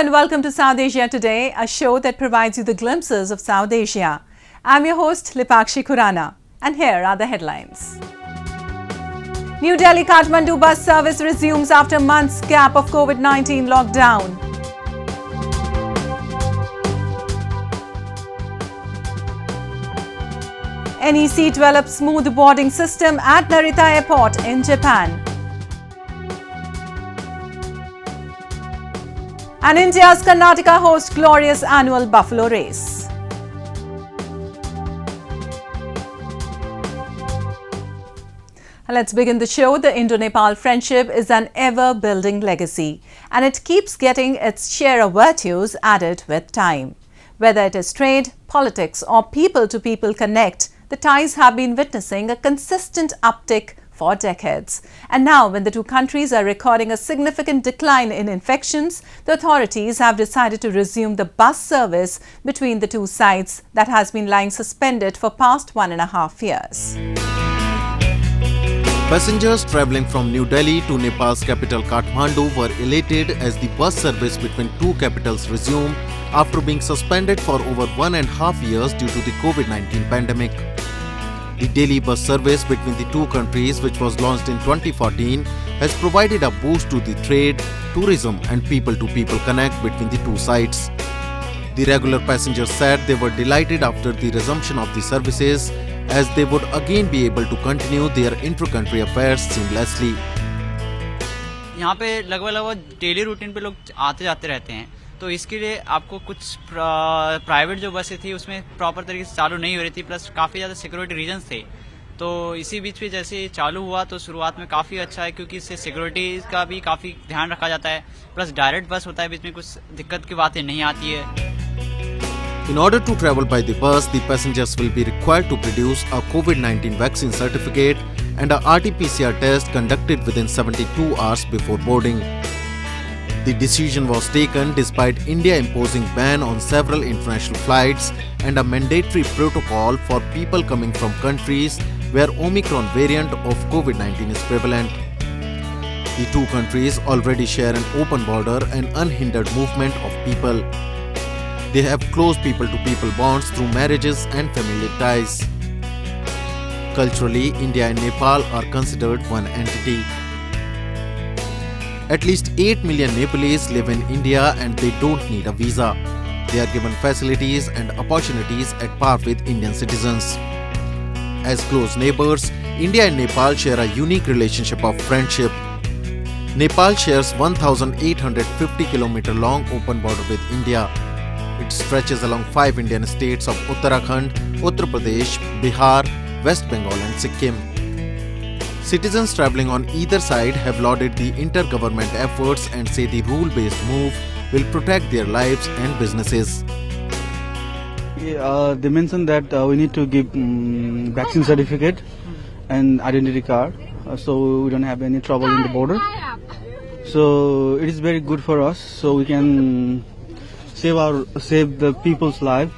and welcome to South Asia Today, a show that provides you the glimpses of South Asia. I'm your host, Lipakshi Khurana, and here are the headlines. New Delhi-Kathmandu bus service resumes after months' gap of COVID-19 lockdown. NEC develops smooth boarding system at Narita Airport in Japan. And India's Karnataka hosts glorious annual buffalo race. Let's begin the show. The Indo-Nepal friendship is an ever-building legacy, and it keeps getting its share of virtues added with time. Whether it is trade, politics or people-to-people connect, the ties have been witnessing a consistent uptick for decades. And now, when the two countries are recording a significant decline in infections, the authorities have decided to resume the bus service between the two sides that has been lying suspended for past 1.5 years. Passengers travelling from New Delhi to Nepal's capital Kathmandu were elated as the bus service between two capitals resumed after being suspended for over 1.5 years due to the COVID-19 pandemic. The daily bus service between the two countries, which was launched in 2014, has provided a boost to the trade, tourism and people-to-people connect between the two sides. The regular passengers said they were delighted after the resumption of the services, as they would again be able to continue their inter-country affairs seamlessly. यहाँ पे लगभग daily routine पे लोग आते जाते रहते हैं, तो इसके लिए आपको कुछ प्राइवेट जो बसें थी उसमें प्रॉपर तरीके से चालू नहीं हो रही थी, प्लस काफ़ी ज़्यादा सिक्योरिटी रीजंस थे. तो इसी बीच में जैसे चालू हुआ तो शुरुआत में काफ़ी अच्छा है, क्योंकि इससे सिक्योरिटी का भी काफ़ी ध्यान रखा जाता है, प्लस डायरेक्ट बस होता है, बीच में कुछ दिक्कत की बातें नहीं आती है. In order to travel by the bus, the passengers will be required to produce a COVID-19 vaccine certificate and a RT-PCR test conducted within 72 hours before boarding. The decision was taken despite India imposing ban on several international flights and a mandatory protocol for people coming from countries where Omicron variant of COVID-19 is prevalent. The two countries already share an open border and unhindered movement of people. They have close people-to-people bonds through marriages and family ties. Culturally, India and Nepal are considered one entity. At least 8 million Nepalese live in India and they don't need a visa. They are given facilities and opportunities at par with Indian citizens. As close neighbors, India and Nepal share a unique relationship of friendship. Nepal shares 1,850 km long open border with India. It stretches along 5 Indian states of Uttarakhand, Uttar Pradesh, Bihar, West Bengal and Sikkim. Citizens travelling on either side have lauded the inter-government efforts and say the rule-based move will protect their lives and businesses. They mentioned that we need to give vaccine certificate and identity card, so we don't have any trouble in the border. So it is very good for us, so we can save the people's life.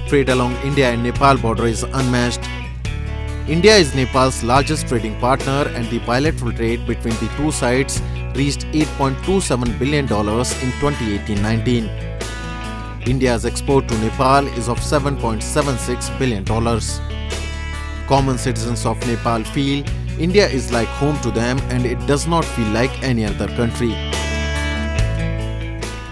Trade along India and Nepal border is unmatched. India is Nepal's largest trading partner and the bilateral trade between the two sides reached $8.27 billion in 2018-19. India's export to Nepal is of $7.76 billion. Common citizens of Nepal feel India is like home to them and it does not feel like any other country.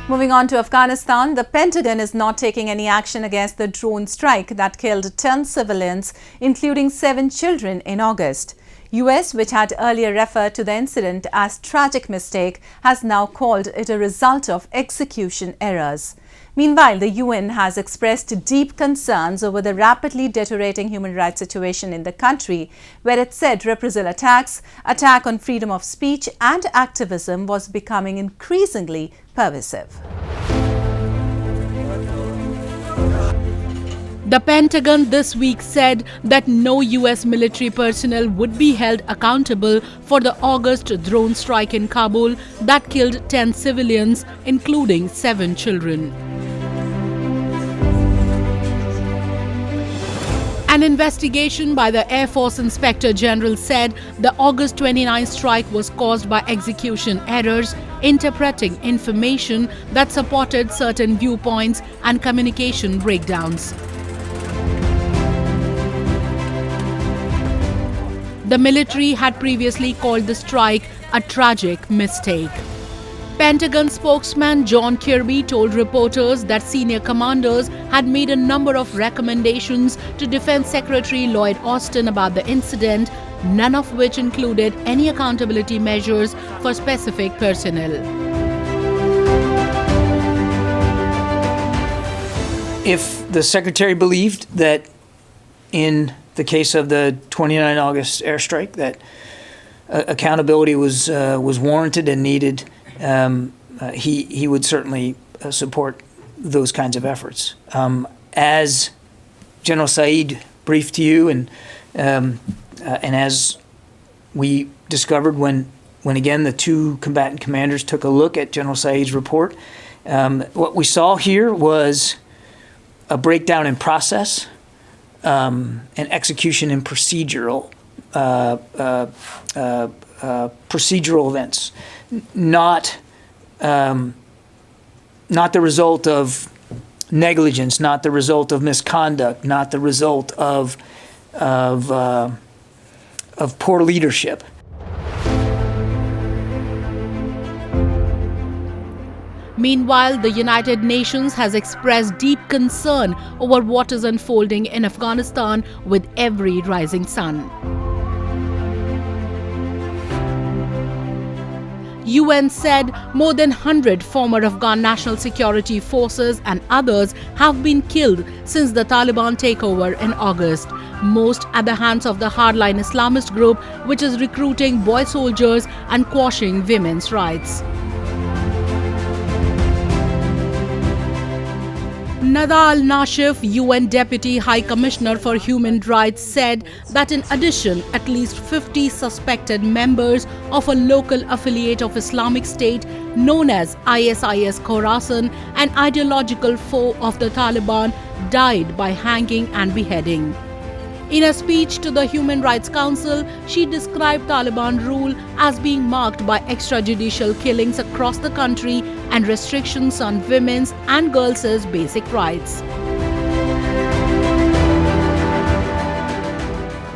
Moving on to Afghanistan, the Pentagon is not taking any action against the drone strike that killed 10 civilians, including 7 children in August. US, which had earlier referred to the incident as tragic mistake, has now called it a result of execution errors. Meanwhile, the UN has expressed deep concerns over the rapidly deteriorating human rights situation in the country, where it said reprisal attack on freedom of speech and activism was becoming increasingly pervasive. The Pentagon this week said that no US military personnel would be held accountable for the August drone strike in Kabul that killed 10 civilians, including 7 children. An investigation by the Air Force Inspector General said the August 29 strike was caused by execution errors interpreting information that supported certain viewpoints and communication breakdowns. The military had previously called the strike a tragic mistake. Pentagon spokesman John Kirby told reporters that senior commanders had made a number of recommendations to Defense Secretary Lloyd Austin about the incident, none of which included any accountability measures for specific personnel. If the Secretary believed that in the case of the 29 August airstrike that accountability was warranted and needed, he would certainly support those kinds of efforts. As General Saeed briefed to you, and as we discovered when again the two combatant commanders took a look at General Saeed's report, what we saw here was a breakdown in process and execution in procedural events, not the result of negligence, not the result of misconduct, not the result of poor leadership. Meanwhile, the United Nations has expressed deep concern over what is unfolding in Afghanistan with every rising sun. UN said more than 100 former Afghan National Security Forces and others have been killed since the Taliban takeover in August, most at the hands of the hardline Islamist group which is recruiting boy soldiers and quashing women's rights. Nada al-Nashif, UN Deputy High Commissioner for Human Rights, said that in addition, at least 50 suspected members of a local affiliate of Islamic State known as ISIS Khorasan, an ideological foe of the Taliban, died by hanging and beheading. In a speech to the Human Rights Council, she described Taliban rule as being marked by extrajudicial killings across the country and restrictions on women's and girls' basic rights.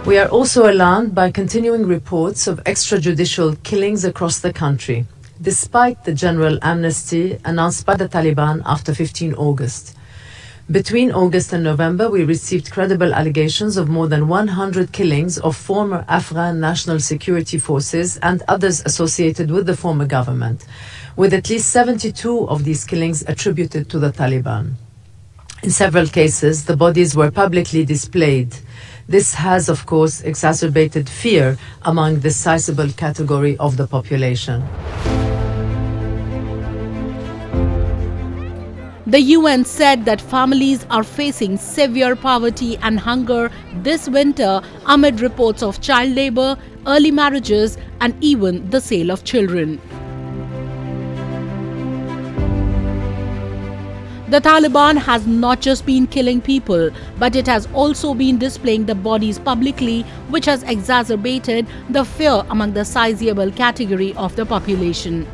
We are also alarmed by continuing reports of extrajudicial killings across the country, despite the general amnesty announced by the Taliban after 15 August. Between August and November, we received credible allegations of more than 100 killings of former Afghan National Security Forces and others associated with the former government, with at least 72 of these killings attributed to the Taliban. In several cases, the bodies were publicly displayed. This has, of course, exacerbated fear among this sizable category of the population. The UN said that families are facing severe poverty and hunger this winter amid reports of child labor, early marriages, and even the sale of children. The Taliban has not just been killing people, but it has also been displaying the bodies publicly, which has exacerbated the fear among the sizable category of the population.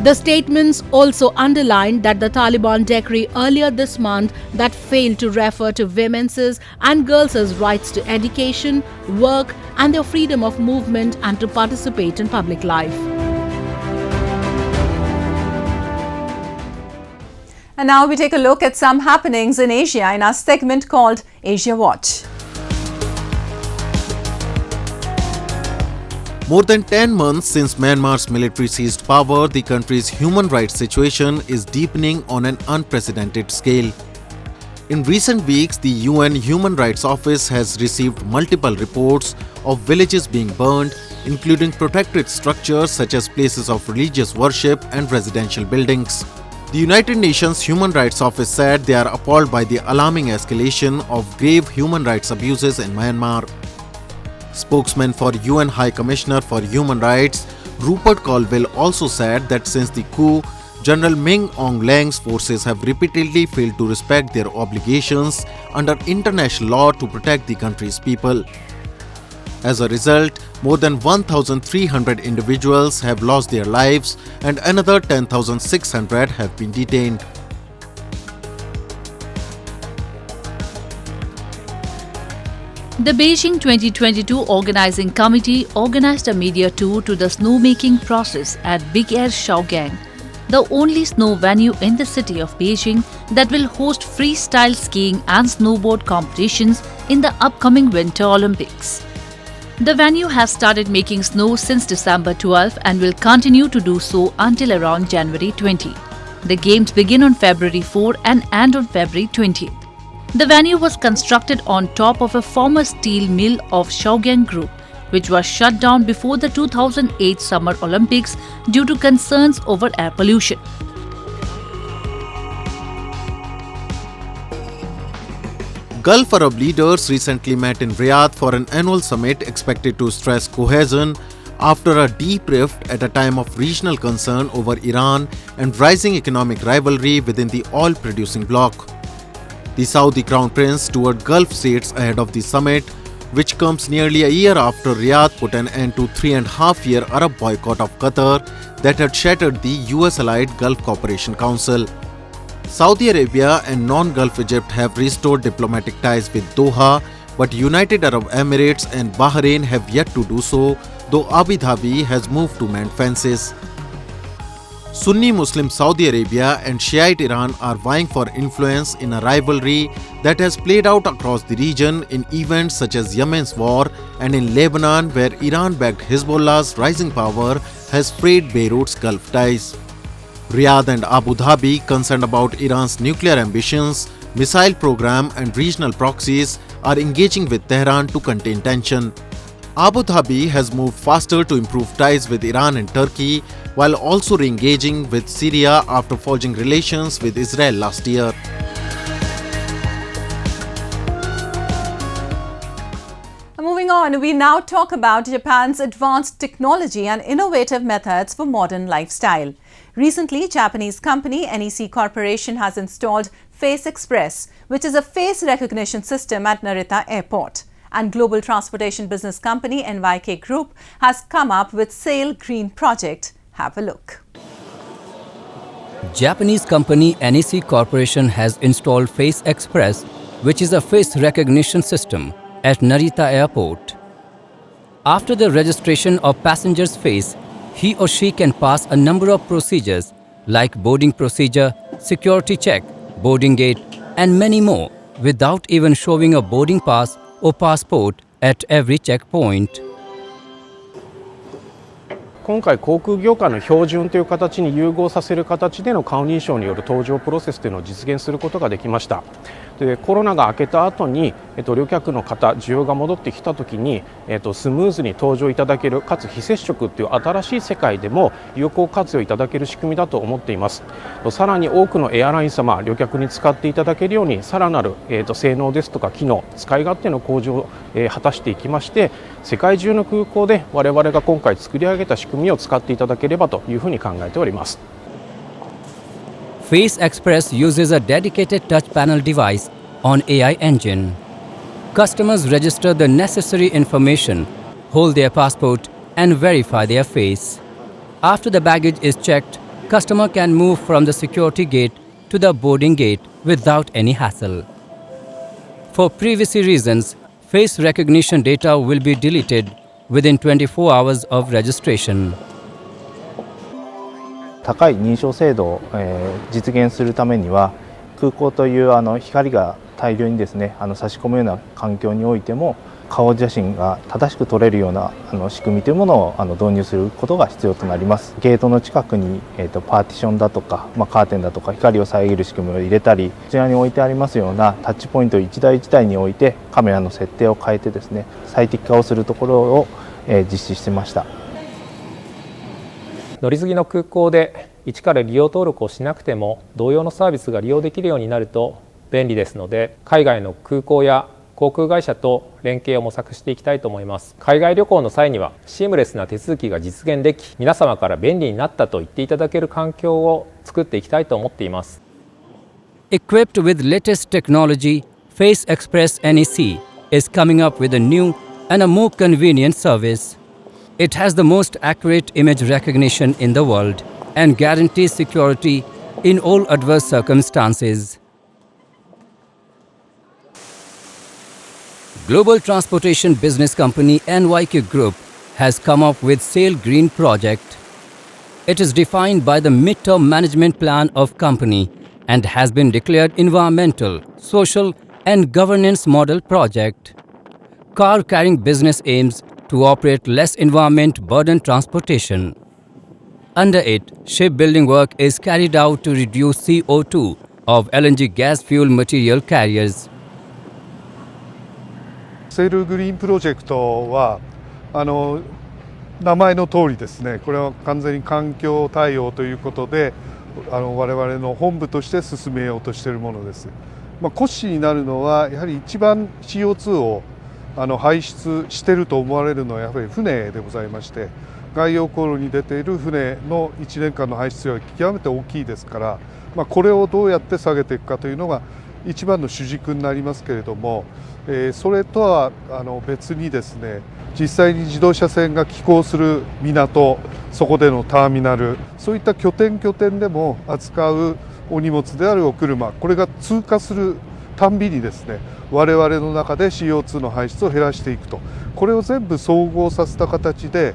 The statements also underlined that the Taliban decree earlier this month that failed to refer to women's and girls' rights to education, work, and their freedom of movement and to participate in public life. And now we take a look at some happenings in Asia in our segment called Asia Watch. More than 10 months since Myanmar's military seized power, the country's human rights situation is deepening on an unprecedented scale. In recent weeks, the UN Human Rights Office has received multiple reports of villages being burned, including protected structures such as places of religious worship and residential buildings. The United Nations Human Rights Office said they are appalled by the alarming escalation of grave human rights abuses in Myanmar. Spokesman for UN High Commissioner for Human Rights, Rupert Colville, also said that since the coup, General Min Aung Hlaing's forces have repeatedly failed to respect their obligations under international law to protect the country's people. As a result, more than 1,300 individuals have lost their lives and another 10,600 have been detained. The Beijing 2022 Organizing Committee organized a media tour to the snowmaking process at Big Air Shaogang, the only snow venue in the city of Beijing that will host freestyle skiing and snowboard competitions in the upcoming Winter Olympics. The venue has started making snow since December 12 and will continue to do so until around January 20. The games begin on February 4 and end on February 20th. The venue was constructed on top of a former steel mill of Shaogang Group, which was shut down before the 2008 Summer Olympics due to concerns over air pollution. Gulf Arab leaders recently met in Riyadh for an annual summit expected to stress cohesion after a deep rift at a time of regional concern over Iran and rising economic rivalry within the oil-producing bloc. The Saudi Crown Prince toured Gulf states ahead of the summit, which comes nearly a year after Riyadh put an end to 3.5-year Arab boycott of Qatar that had shattered the US-allied Gulf Cooperation Council. Saudi Arabia and non-Gulf Egypt have restored diplomatic ties with Doha, but United Arab Emirates and Bahrain have yet to do so, though Abu Dhabi has moved to mend fences. Sunni Muslim Saudi Arabia and Shiite Iran are vying for influence in a rivalry that has played out across the region in events such as Yemen's war and in Lebanon, where Iran-backed Hezbollah's rising power has frayed Beirut's Gulf ties. Riyadh and Abu Dhabi, concerned about Iran's nuclear ambitions, missile program and regional proxies, are engaging with Tehran to contain tension. Abu Dhabi has moved faster to improve ties with Iran and Turkey, while also re-engaging with Syria after forging relations with Israel last year. Moving on, we now talk about Japan's advanced technology and innovative methods for modern lifestyle. Recently, Japanese company NEC Corporation has installed Face Express, which is a face recognition system at Narita Airport. And global transportation business company NYK Group has come up with Sail Green project. Have a look. Japanese company NEC Corporation has installed Face Express, which is a face recognition system at Narita Airport. After the registration of passenger's face, he or she can pass a number of procedures like boarding procedure, security check, boarding gate, and many more without even showing a boarding pass or passport at every checkpoint. 今回航空業界の標準という形に融合させる形での顔認証による搭乗プロセスというのを実現することができました。でコロナが明けた後に、旅客の方需要が戻ってきた時に、スムーズに搭乗いただけるかつ非接触という新しい世界でも有効活用いただける仕組みだと思っています。さらに多くのエアライン様旅客に使っていただけるようにさらなる、性能ですとか機能使い勝手の向上を、果たしていきまして世界中の空港で我々が今回作り上げた仕組みを使っていただければというふうに考えております。Face Express uses a dedicated touch panel device on AI engine. Customers register the necessary information, hold their passport, and verify their face. After the baggage is checked, customer can move from the security gate to the boarding gate without any hassle. For privacy reasons, face recognition data will be deleted within 24 hours of registration. 高い認証精度を、実現するためには空港という光が大量にですね差し込むような環境においても顔写真が正しく撮れるような仕組みというものを導入することが必要となります。ゲートの近くに、パーティションだとか、カーテンだとか光を遮る仕組みを入れたりこちらに置いてありますようなタッチポイントを一台一台に置いてカメラの設定を変えてですね最適化をするところを、実施してました。乗り継ぎの空港で一から利用登録をしなくても同様のサービスが利用できるようになると便利ですので海外の空港や航空会社と連携を模索していきたいと思います。海外旅行の際にはシームレスな手続きが実現でき皆様から便利になったと言っていただける環境を作っていきたいと思っています。 Equipped with latest technology, Face Express NEC is coming up with a new and a more convenient service. It has the most accurate image recognition in the world and guarantees security in all adverse circumstances. Global transportation business company NYK Group has come up with Sail Green project. It is defined by the mid-term management plan of company and has been declared environmental, social and governance model project. Car carrying business aims to operate less environment burden transportation. Under it, shipbuilding work is carried out to reduce CO2 of LNG gas fuel material carriers. セールグリーンプロジェクトは名前の通りですね、これは完全に環境対応ということで我々の本部として進めようとしているものです。骨子になるのはやはり一番 CO2 を排出していると思われるのはやはり船でございまして、外洋航路に出ている船の1年間の排出量は極めて大きいですから、これをどうやって下げていくかというのが一番の主軸になりますけれども、それとは別にですね、実際に自動車船が寄港する港、そこでのターミナル、そういった拠点でも扱うお荷物であるお車、これが通過するたんびにですね、我々の中で CO2 の排出を減らしていくと、これを全部総合させた形で、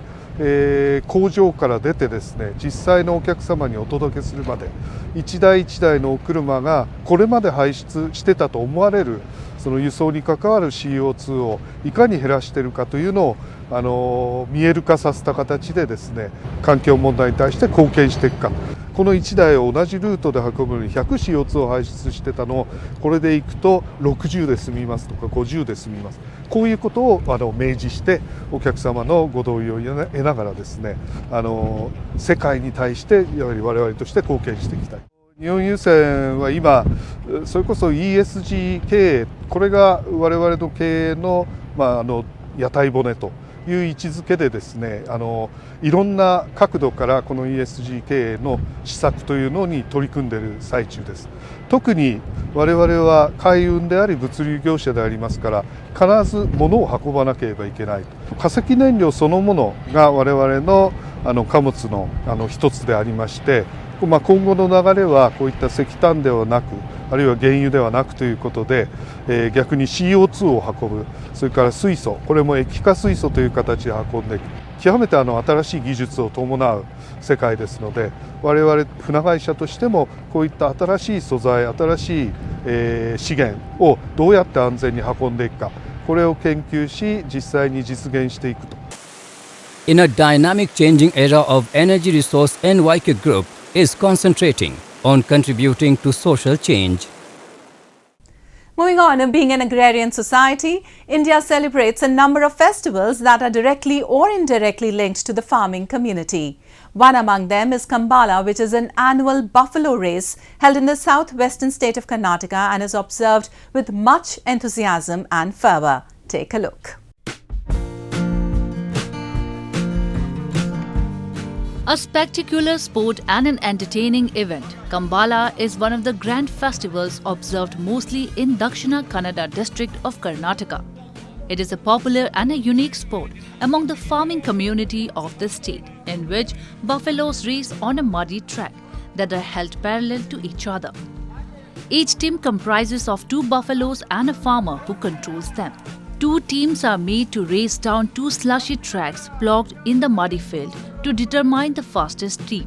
工場から出てですね、実際のお客様にお届けするまで一台一台のお車がこれまで排出してたと思われるその輸送に関わる CO2 をいかに減らしているかというのを見える化させた形でですね、環境問題に対して貢献していくか。この1台を同じルートで運ぶのに 100CO2 を排出してたのをこれでいくと60で済みますとか50で済みます。こういうことを明示してお客様のご同意を得ながらですね、世界に対してやはり我々として貢献していきたい。日本郵船は今それこそ ESG 経営、これが我々の経営の屋台骨という位置づけでですね、いろんな角度からこの ESG 経営の施策というのに取り組んでいる最中です。特に我々は海運であり物流業者でありますから、必ず物を運ばなければいけないと。化石燃料そのものが我々の貨物の一つでありまして、今後の流れはこういった石炭ではなく、あるいは原油ではなくということで、逆に CO2 を運ぶ、それから水素、これも液化水素という形で運んでいく、極めて新しい技術を伴う世界ですので、我々船会社としてもこういった新しい素材、新しい、資源をどうやって安全に運んでいくか、これを研究し実際に実現していくと。In a dynamic changing era of energy resource, NYK Group is concentrating on contributing to social change. Moving on, being an agrarian society, India celebrates a number of festivals that are directly or indirectly linked to the farming community. One among them is Kambala, which is an annual buffalo race held in the southwestern state of Karnataka and is observed with much enthusiasm and fervour. Take a look. A spectacular sport and an entertaining event, Kambala is one of the grand festivals observed mostly in Dakshina Kannada district of Karnataka. It is a popular and a unique sport among the farming community of the state, in which buffaloes race on a muddy track that are held parallel to each other. Each team comprises of 2 buffaloes and a farmer who controls them. 2 teams are made to race down 2 slushy tracks blocked in the muddy field to determine the fastest team.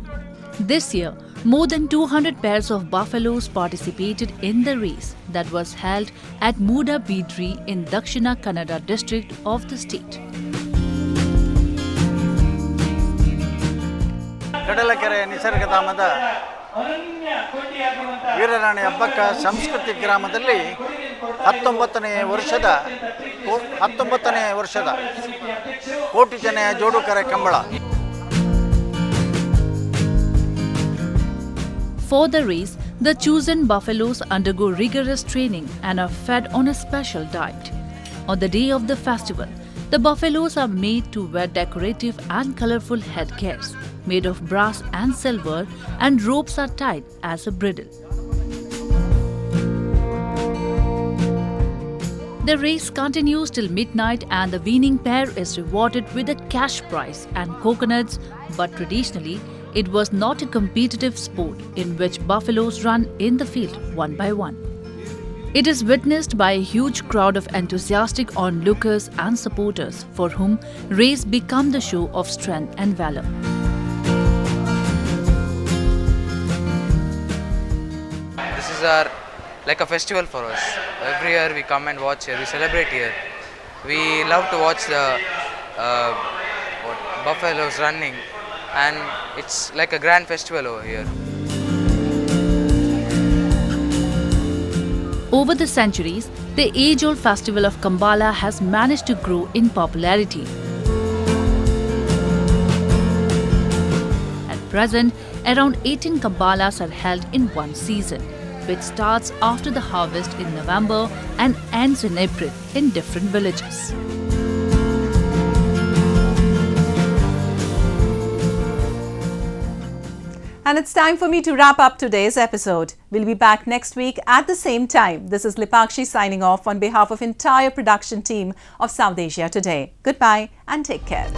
This year, more than 200 pairs of buffaloes participated in the race that was held at Muda Bidri in Dakshina Kannada district of the state. Kadalakere ನಿಸರ್ಗಧಾಮದ ವೀರರಾಣಿ ಹಬ್ಬಕ್ಕ ಸಾಂಸ್ಕೃತಿಕ ಗ್ರಾಮದಲ್ಲಿ 19ನೇ ವರ್ಷದ ಕೋಟಿ ಜನ ಜೋಡುಕರೆ Kambala. For the race, the chosen buffaloes undergo rigorous training and are fed on a special diet. On the day of the festival, the buffaloes are made to wear decorative and colorful headgears made of brass and silver, and ropes are tied as a bridle. The race continues till midnight and the winning pair is rewarded with a cash prize and coconuts, but traditionally, it was not a competitive sport in which buffaloes run in the field one by one. It is witnessed by a huge crowd of enthusiastic onlookers and supporters for whom race become the show of strength and valor. This is like a festival for us. Every year we come and watch here, we celebrate here. We love to watch the buffaloes running, and it's like a grand festival over here. Over the centuries, the age-old festival of Kambala has managed to grow in popularity. At present, around 18 Kambalas are held in one season, which starts after the harvest in November and ends in April in different villages. And it's time for me to wrap up today's episode. We'll be back next week at the same time. This is Lipakshi signing off on behalf of entire production team of South Asia Today. Goodbye and take care.